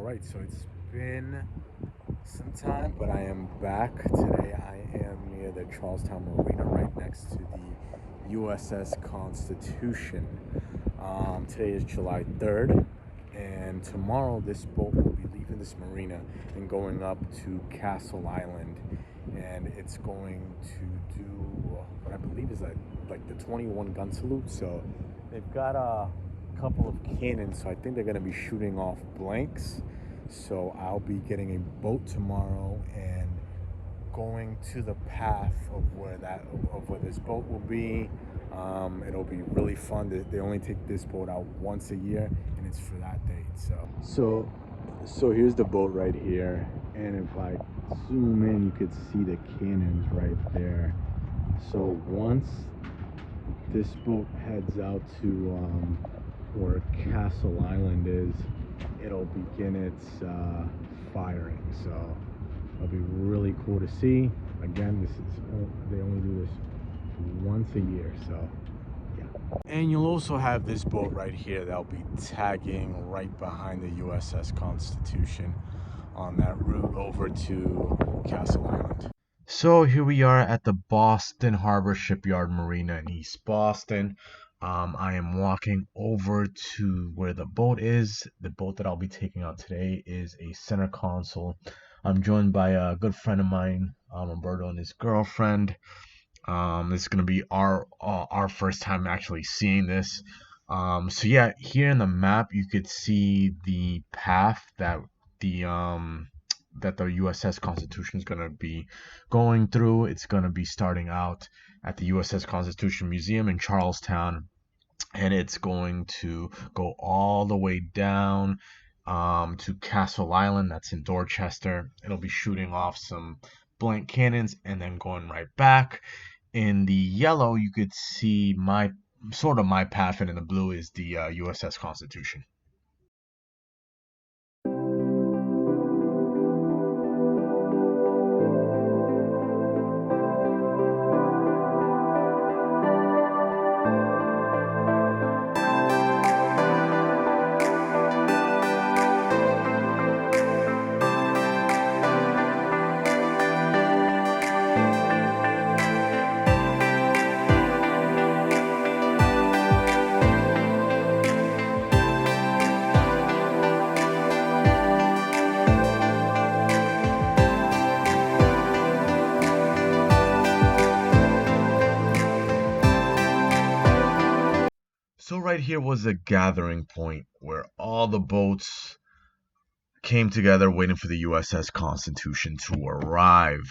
Alright, so it's been some time, but I am back. Today I am near the Charlestown Marina right next to the USS Constitution. Today is July 3rd, and tomorrow this boat will be leaving this marina and going up to Castle Island, and it's going to do what I believe is like the 21 gun salute. So they've got a couple of cannons, so I think they're going to be shooting off blanks. So I'll be getting a boat tomorrow and going to the path of where this boat will be. It'll be really fun. They only take this boat out once a year, and it's for that date. So here's the boat right here, and if I zoom in, you could see the cannons right there. So once this boat heads out to where Castle Island is, it'll begin its firing. So it'll be really cool to see. Again, they only do this once a year, so yeah. And you'll also have this boat right here that'll be tagging right behind the USS Constitution on that route over to Castle Island. So here we are at the Boston Harbor Shipyard Marina in East Boston. I am walking over to where the boat is. The boat that I'll be taking out today is a center console. I'm joined by a good friend of mine, Roberto, and his girlfriend. This is going to be our first time actually seeing this. So yeah, here in the map you could see the path that the USS Constitution is going to be going through. It's going to be starting out at the USS Constitution Museum in Charlestown, and it's going to go all the way down to Castle Island, that's in Dorchester. It'll be shooting off some blank cannons and then going right back. In the yellow, you could see my path, and in the blue is the USS Constitution. So right here was a gathering point where all the boats came together waiting for the USS Constitution to arrive.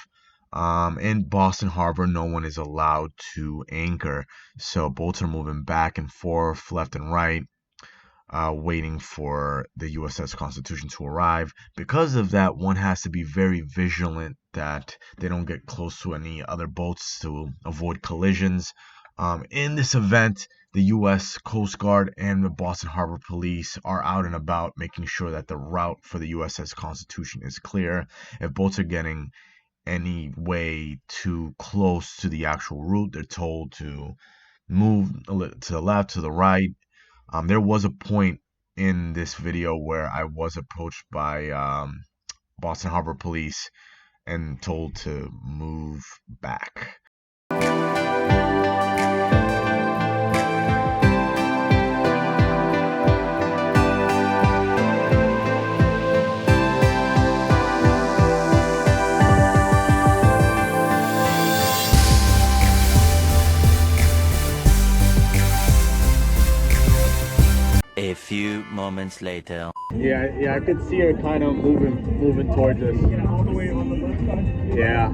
In Boston Harbor, no one is allowed to anchor, so boats are moving back and forth, left and right, waiting for the USS Constitution to arrive. Because of that, one has to be very vigilant that they don't get close to any other boats to avoid collisions. In this event, the U.S. Coast Guard and the Boston Harbor Police are out and about making sure that the route for the USS Constitution is clear. If boats are getting any way too close to the actual route, they're told to move to the left, to the right. There was a point in this video where I was approached by Boston Harbor Police and told to move back. A few moments later. Yeah, I could see her kind of moving towards us. All the way on the left side? Yeah.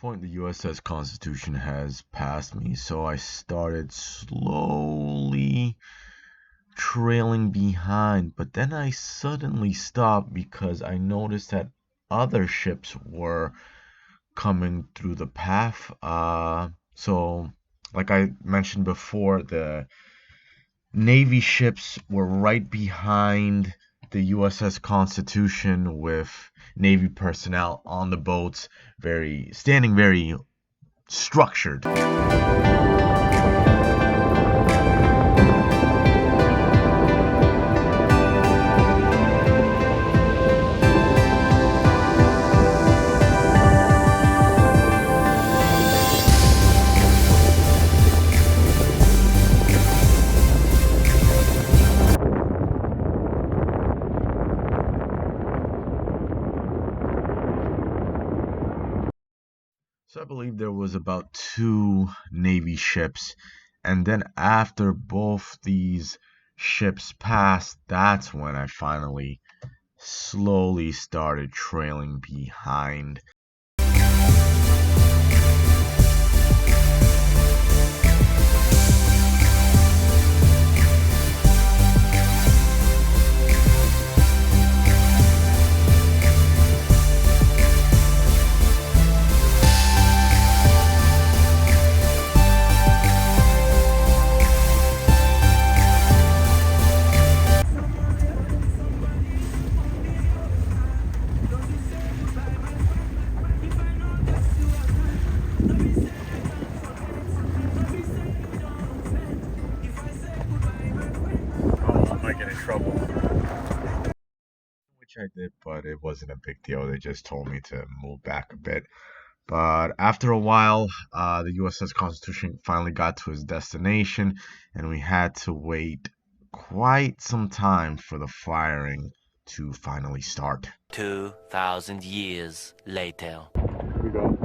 point, the USS Constitution has passed me, so I started slowly trailing behind, but then I suddenly stopped because I noticed that other ships were coming through the path. So like I mentioned before, the Navy ships were right behind the USS Constitution with Navy personnel on the boats, standing very structured. So I believe there was about 2 Navy ships, and then after both these ships passed, that's when I finally slowly started trailing behind. I might get in trouble. Which I did, but it wasn't a big deal. They just told me to move back a bit. But after a while, the USS Constitution finally got to its destination, and we had to wait quite some time for the firing to finally start. 2,000 years later. Here we go.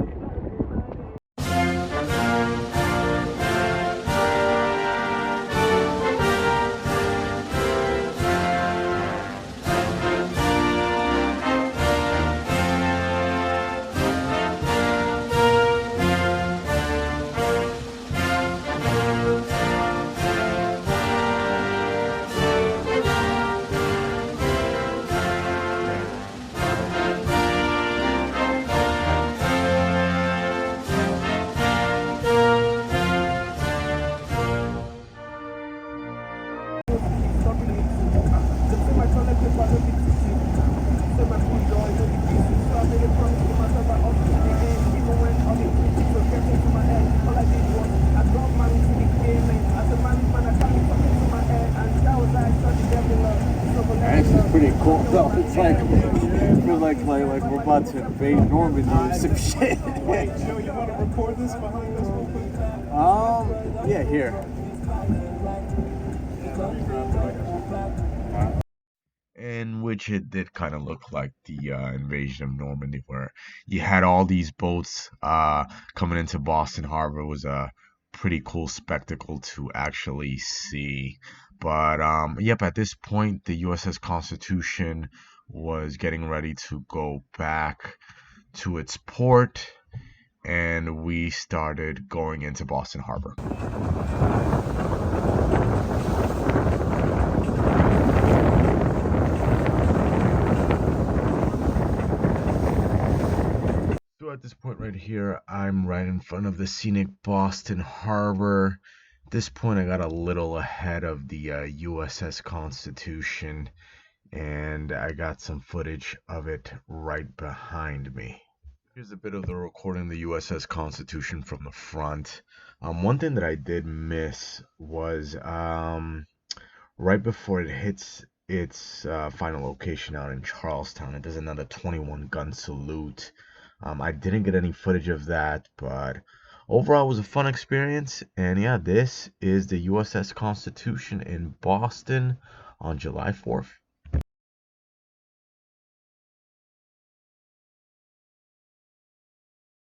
This is pretty cool though. It's like I feel like we're about to invade Normandy or some shit. Wait, Joe, you want to record this behind us real quick? Yeah, here. In which it did kind of look like the invasion of Normandy, where you had all these boats coming into Boston Harbor. It was a pretty cool spectacle to actually see. But yep, at this point, the USS Constitution was getting ready to go back to its port, and we started going into Boston Harbor. So at this point right here, I'm right in front of the scenic Boston Harbor. At this point, I got a little ahead of the USS Constitution, and I got some footage of it right behind me. Here's a bit of the recording of the USS Constitution from the front. One thing that I did miss was right before it hits its final location out in Charlestown, it does another 21 gun salute. I didn't get any footage of that, but overall it was a fun experience. And yeah, this is the USS Constitution in Boston on July 4th.